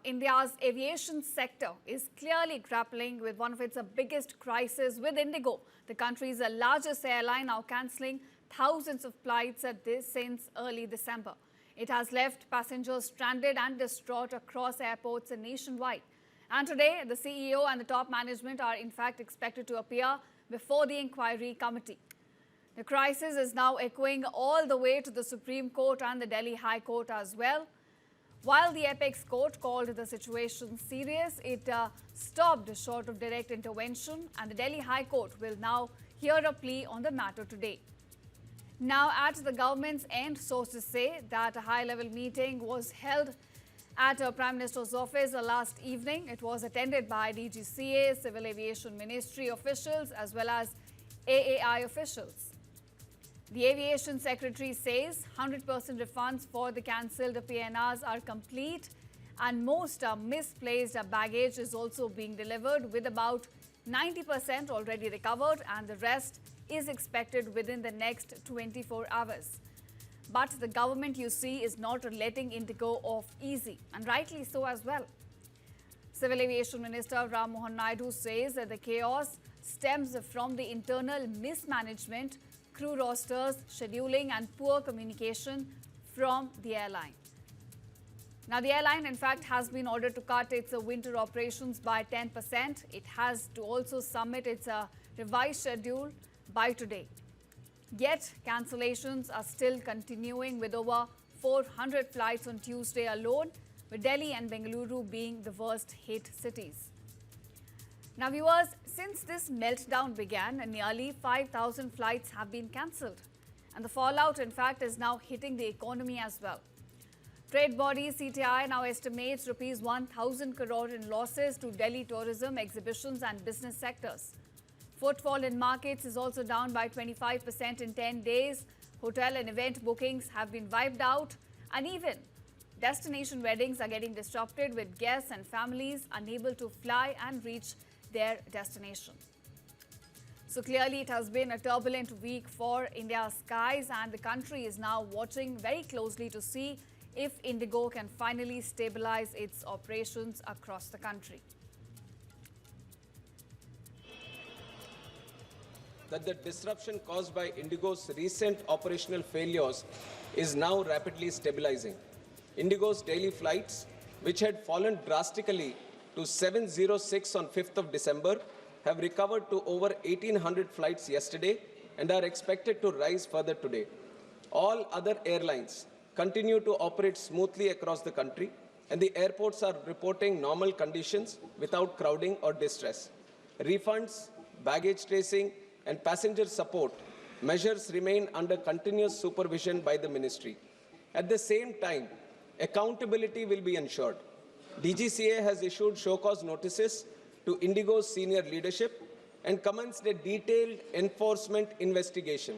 India's aviation sector is clearly grappling with one of its biggest crises with Indigo, the country's largest airline, now cancelling thousands of flights since early December. It has left passengers stranded and distraught across airports nationwide. And today, the CEO and the top management are in fact expected to appear before the inquiry committee. The crisis is now echoing all the way to the Supreme Court and the Delhi High Court as well. While the Apex Court called the situation serious, it stopped short of direct intervention, and the Delhi High Court will now hear a plea on the matter today. Now, at the government's end, sources say that a high-level meeting was held at Prime Minister's office last evening. It was attended by DGCA, Civil Aviation Ministry officials as well as AAI officials. The Aviation Secretary says 100% refunds for the cancelled PNRs are complete, and most misplaced baggage is also being delivered, with about 90% already recovered, and the rest is expected within the next 24 hours. But the government, you see, is not letting Indigo off easy, and rightly so as well. Civil Aviation Minister Ram Mohan Naidu says that the chaos stems from the internal mismanagement, crew rosters, scheduling and poor communication from the airline. Now, the airline, in fact, has been ordered to cut its winter operations by 10%. It has to also submit its revised schedule by today. Yet, cancellations are still continuing, with over 400 flights on Tuesday alone, with Delhi and Bengaluru being the worst hit cities. Now, viewers, since this meltdown began, nearly 5,000 flights have been cancelled. And the fallout, in fact, is now hitting the economy as well. Trade body CTI now estimates rupees 1,000 crore in losses to Delhi tourism, exhibitions and business sectors. Footfall in markets is also down by 25% in 10 days. Hotel and event bookings have been wiped out, and even destination weddings are getting disrupted, with guests and families unable to fly and reach their destination. So clearly it has been a turbulent week for India's skies, and the country is now watching very closely to see if Indigo can finally stabilize its operations across the country. That the disruption caused by Indigo's recent operational failures is now rapidly stabilizing. Indigo's daily flights, which had fallen drastically to 706 on 5th of December, have recovered to over 1,800 flights yesterday and are expected to rise further today. All other airlines continue to operate smoothly across the country, and the airports are reporting normal conditions without crowding or distress. Refunds, baggage tracing, and passenger support measures remain under continuous supervision by the ministry. At the same time, accountability will be ensured. DGCA has issued show-cause notices to Indigo's senior leadership and commenced a detailed enforcement investigation.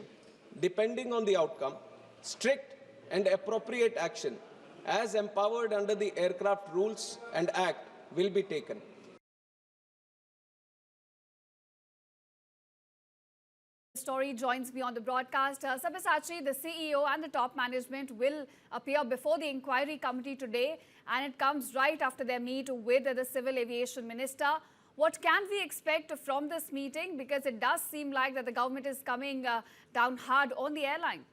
Depending on the outcome, strict and appropriate action, as empowered under the Aircraft Rules and Act, will be taken. Story joins me on the broadcast. Sabyasachi, the CEO and the top management will appear before the inquiry committee today, and it comes right after their meet with the Civil Aviation Minister. What can we expect from this meeting? Because it does seem like that the government is coming down hard on the airline.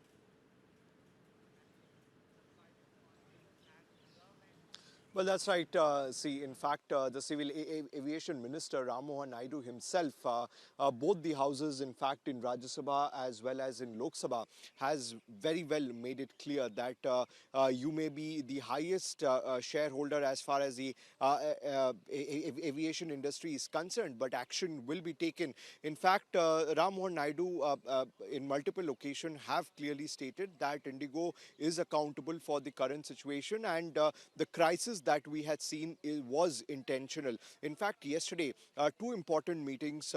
Well, that's right. See, in fact, the Civil Aviation Minister Ram Mohan Naidu himself, both the houses, in fact, in Rajya Sabha as well as in Lok Sabha, has very well made it clear that you may be the highest shareholder as far as the aviation industry is concerned, but action will be taken. In fact, Ram Mohan Naidu, in multiple occasions, have clearly stated that Indigo is accountable for the current situation, and the crisis that we had seen was intentional. In fact, yesterday, two important meetings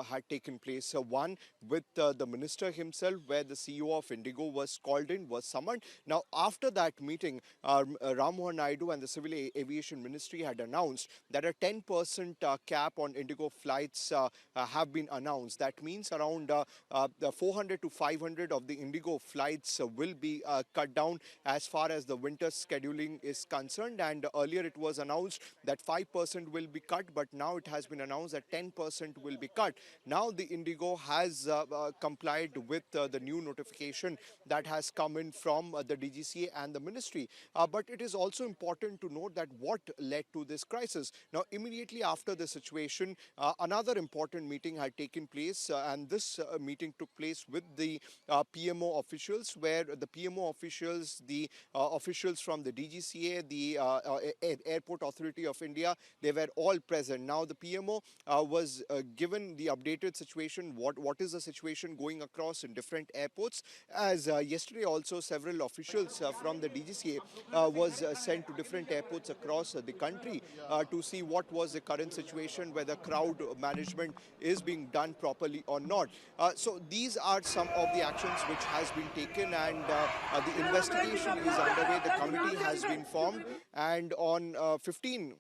had taken place. One with the minister himself, where the CEO of Indigo was called in, was summoned. Now, after that meeting, Ram Mohan Naidu and the Civil Aviation Ministry had announced that a 10% cap on Indigo flights have been announced. That means around 400 to 500 of the Indigo flights will be cut down as far as the winter scheduling is concerned. And earlier it was announced that 5% will be cut, but now it has been announced that 10% will be cut. Now the Indigo has complied with the new notification that has come in from the DGCA and the ministry. But it is also important to note that what led to this crisis. Now, immediately after the situation, another important meeting had taken place, and this meeting took place with the PMO officials, where the PMO officials, the officials from the DGCA, the Airport Authority of India, they were all present. Now, the PMO was given the updated situation, what is the situation going across in different airports, as yesterday also several officials from the DGCA was sent to different airports across the country to see what was the current situation, whether crowd management is being done properly or not. So these are some of the actions which has been taken, and the investigation is underway. The committee has been formed, and on 15.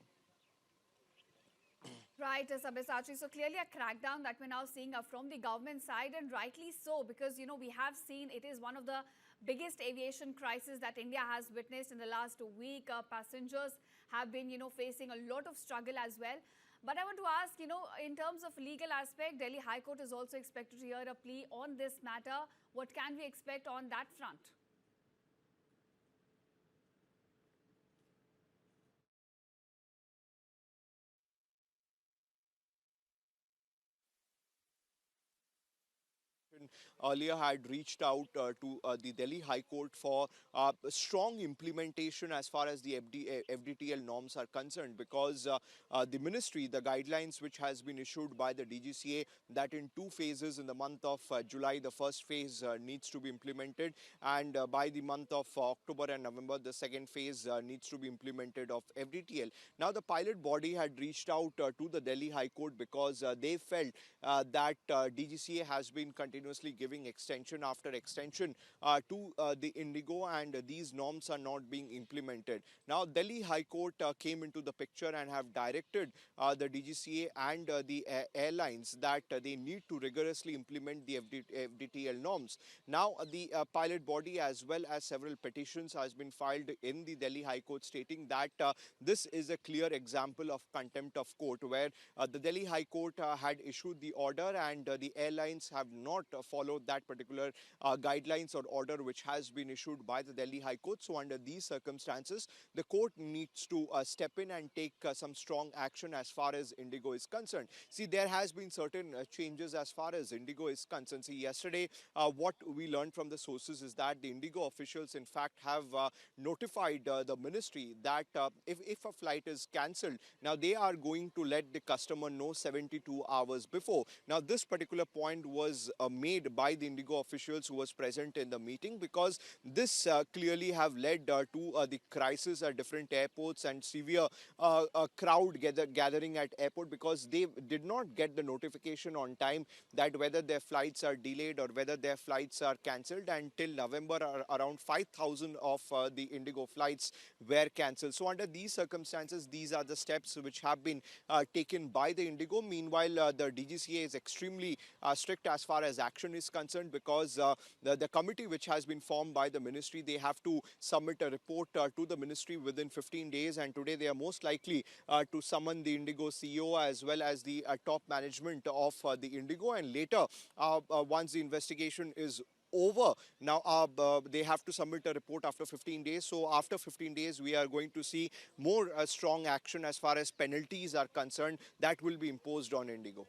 Right, Sabyasachi. So clearly a crackdown that we're now seeing from the government side, and rightly so, because we have seen it is one of the biggest aviation crises that India has witnessed in the last week. Passengers have been facing a lot of struggle as well. But I want to ask, in terms of legal aspect, Delhi High Court is also expected to hear a plea on this matter. What can we expect on that front? Earlier had reached out to the Delhi High Court for strong implementation as far as the FDTL norms are concerned, because the ministry, the guidelines which has been issued by the DGCA, that in 2 phases in the month of July, the first phase needs to be implemented, and by the month of October and November, the second phase needs to be implemented of FDTL. Now, the pilot body had reached out to the Delhi High Court because they felt that DGCA has been continuously giving extension after extension to the Indigo, and these norms are not being implemented. Now, Delhi High Court came into the picture and have directed the DGCA and the airlines that they need to rigorously implement the FDTL norms. Now, the pilot body as well as several petitions has been filed in the Delhi High Court stating that this is a clear example of contempt of court, where the Delhi High Court had issued the order, and the airlines have not followed that particular guidelines or order which has been issued by the Delhi High Court. So under these circumstances, the court needs to step in and take some strong action as far as Indigo is concerned. See, there has been certain changes as far as Indigo is concerned. See, yesterday, what we learned from the sources is that the Indigo officials, in fact, have notified the ministry that if a flight is cancelled, now they are going to let the customer know 72 hours before. Now, this particular point was made by the Indigo officials who was present in the meeting, because this clearly have led to the crisis at different airports and severe crowd gathering at airport, because they did not get the notification on time that whether their flights are delayed or whether their flights are cancelled. And till November, around 5,000 of the Indigo flights were cancelled. So under these circumstances, these are the steps which have been taken by the Indigo. Meanwhile, the DGCA is extremely strict as far as action is concerned, because the committee which has been formed by the ministry, they have to submit a report to the ministry within 15 days, and today they are most likely to summon the Indigo CEO as well as the top management of the Indigo, and later once the investigation is over, now they have to submit a report after 15 days. So after 15 days, we are going to see more strong action as far as penalties are concerned that will be imposed on Indigo.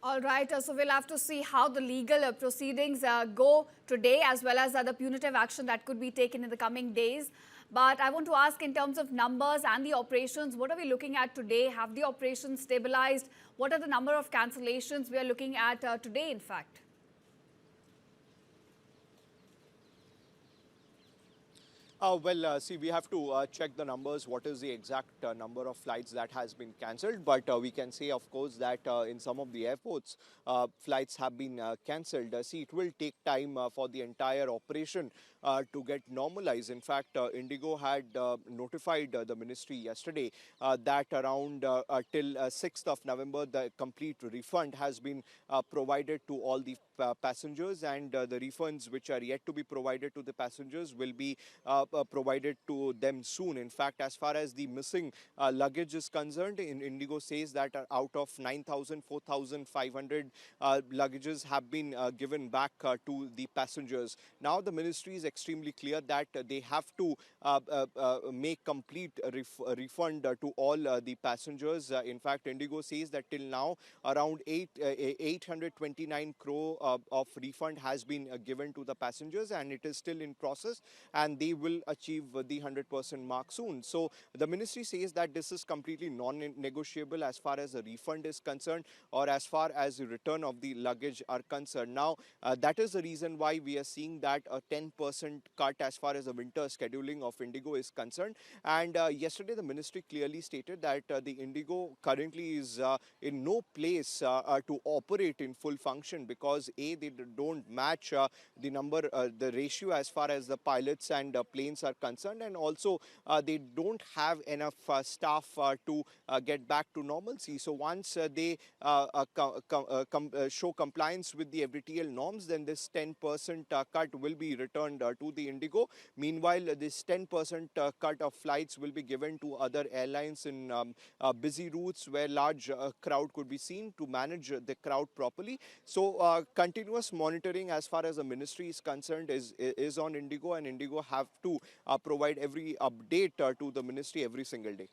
All right, so we'll have to see how the legal proceedings go today, as well as the punitive action that could be taken in the coming days. But I want to ask, in terms of numbers and the operations, what are we looking at today? Have the operations stabilized? What are the number of cancellations we are looking at today, in fact? See, we have to check the numbers, what is the exact number of flights that has been cancelled. But we can say, of course, that in some of the airports, flights have been cancelled. See, it will take time for the entire operation to get normalized. In fact, Indigo had notified the ministry yesterday that around till 6th of November, the complete refund has been provided to all the passengers, and the refunds which are yet to be provided to the passengers will be provided to them soon. In fact, as far as the missing luggage is concerned, Indigo says that out of 9,000, 4,500 luggages have been given back to the passengers. Now, the ministry is extremely clear that they have to make complete refund to all the passengers. In fact, Indigo says that till now, around 829 crore of refund has been given to the passengers, and it is still in process, and they will achieve the 100% mark soon. So the ministry says that this is completely non-negotiable as far as the refund is concerned, or as far as the return of the luggage are concerned. Now, that is the reason why we are seeing that a 10% cut as far as the winter scheduling of Indigo is concerned. And yesterday, the ministry clearly stated that the Indigo currently is in no place to operate in full function, because A, they don't match the number, the ratio as far as the pilots and planes are concerned, and also they don't have enough staff to get back to normalcy. So once they show compliance with the FDTL norms, then this 10% cut will be returned to the Indigo. Meanwhile, this 10% cut of flights will be given to other airlines in busy routes where large crowd could be seen, to manage the crowd properly. So continuous monitoring as far as the ministry is concerned is on Indigo, and Indigo have to provide every update to the ministry every single day.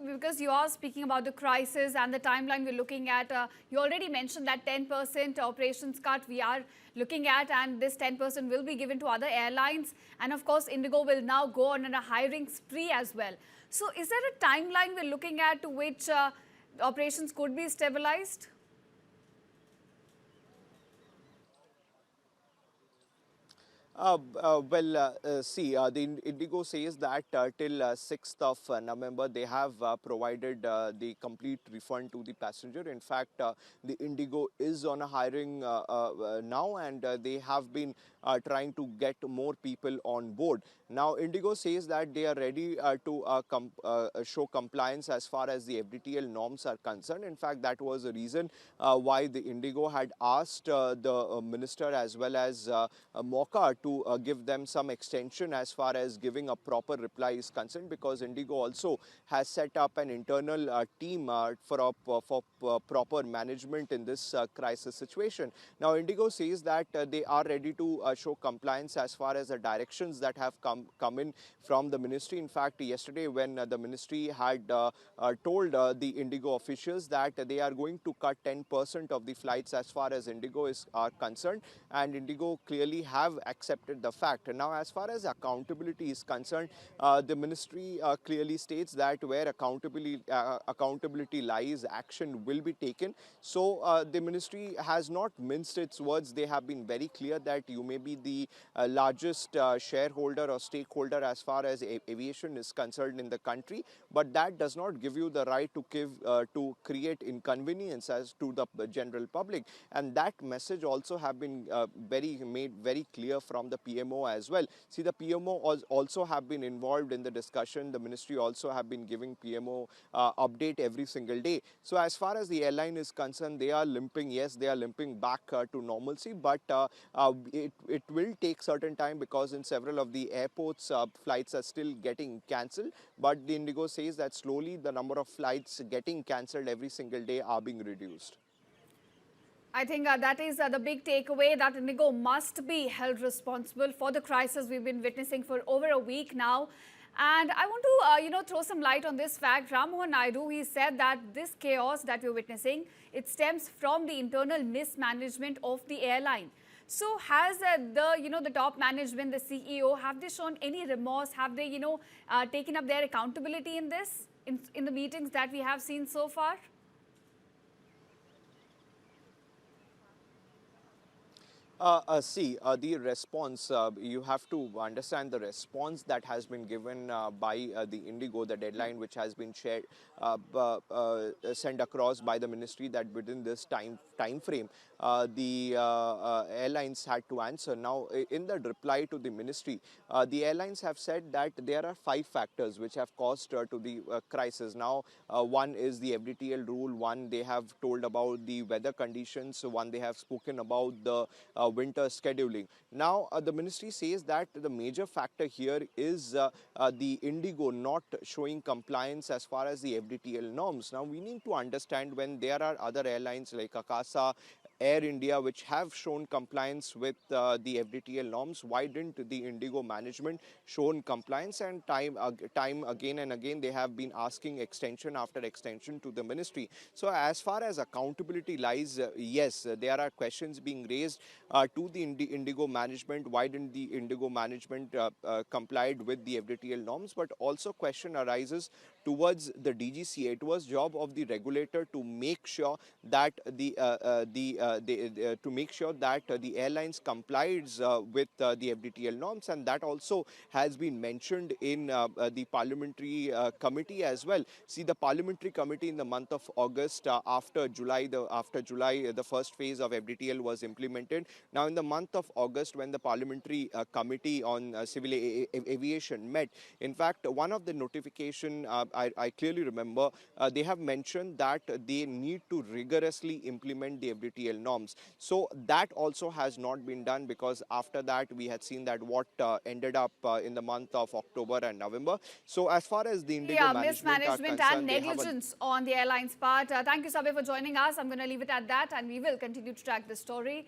Because you are speaking about the crisis and the timeline we're looking at, you already mentioned that 10% operations cut we are looking at, and this 10% will be given to other airlines. And of course, Indigo will now go on a hiring spree as well. So is there a timeline we're looking at to which operations could be stabilized? The Indigo says that till 6th of November, they have provided the complete refund to the passenger. In fact, the Indigo is on a hiring now, and they have been trying to get more people on board. Now, Indigo says that they are ready to show compliance as far as the FDTL norms are concerned. In fact, that was the reason why the Indigo had asked the minister as well as MOCA to give them some extension as far as giving a proper reply is concerned, because Indigo also has set up an internal team for proper management in this crisis situation. Now, Indigo says that they are ready to show compliance as far as the directions that have come in from the ministry. In fact, yesterday when the ministry had told the Indigo officials that they are going to cut 10% of the flights as far as Indigo are concerned, and Indigo clearly have accepted the fact. Now, as far as accountability is concerned, the ministry clearly states that where accountability lies, action will be taken. So the ministry has not minced its words. They have been very clear that you may be the largest shareholder or stakeholder as far as aviation is concerned in the country, but that does not give you the right to create inconvenience as to the general public. And that message also have been made very clear from the PMO as well. See, the PMO also have been involved in the discussion. The ministry also have been giving PMO update every single day. So as far as the airline is concerned, they are limping. Yes, they are limping back to normalcy, but it will take certain time, because in several of the airports, flights are still getting cancelled. But the Indigo says that slowly the number of flights getting cancelled every single day are being reduced. I think that is the big takeaway, that Indigo must be held responsible for the crisis we've been witnessing for over a week now. And I want to, throw some light on this fact. Ram Mohan Naidu, he said that this chaos that we're witnessing, it stems from the internal mismanagement of the airline. So has the top management, the CEO, have they shown any remorse? Have they, taken up their accountability in this, in the meetings that we have seen so far? The response, you have to understand the response that has been given by the Indigo, the deadline which has been shared, sent across by the ministry, that within this time frame, the airlines had to answer. Now, in the reply to the ministry, the airlines have said that there are 5 factors which have caused to the crisis. Now, one is the FDTL rule, one they have told about the weather conditions, one they have spoken about the winter scheduling. Now, the ministry says that the major factor here is the Indigo not showing compliance as far as the FDTL norms. Now, we need to understand, when there are other airlines like Akasa, Air India, which have shown compliance with the FDTL norms, why didn't the Indigo management shown compliance? And time again and again they have been asking extension after extension to the ministry. So as far as accountability lies, yes, there are questions being raised to the Indigo management. Why didn't the Indigo management complied with the FDTL norms? But also question arises towards the DGCA. It was job of the regulator to make sure that the airlines complied with the FDTL norms, and that also has been mentioned in the parliamentary committee as well. See, the parliamentary committee in the month of August, after July, the first phase of FDTL was implemented. Now, in the month of August, when the parliamentary committee on civil aviation met, in fact, one of the notification, I clearly remember, they have mentioned that they need to rigorously implement the FDTL norms. So that also has not been done, because after that we had seen that what ended up in the month of October and November. So as far as the Indigo Yeah, management are mismanagement and concerned, they have a negligence on the airline's part. Thank you, Sabir, for joining us. I'm going to leave it at that, and we will continue to track this story.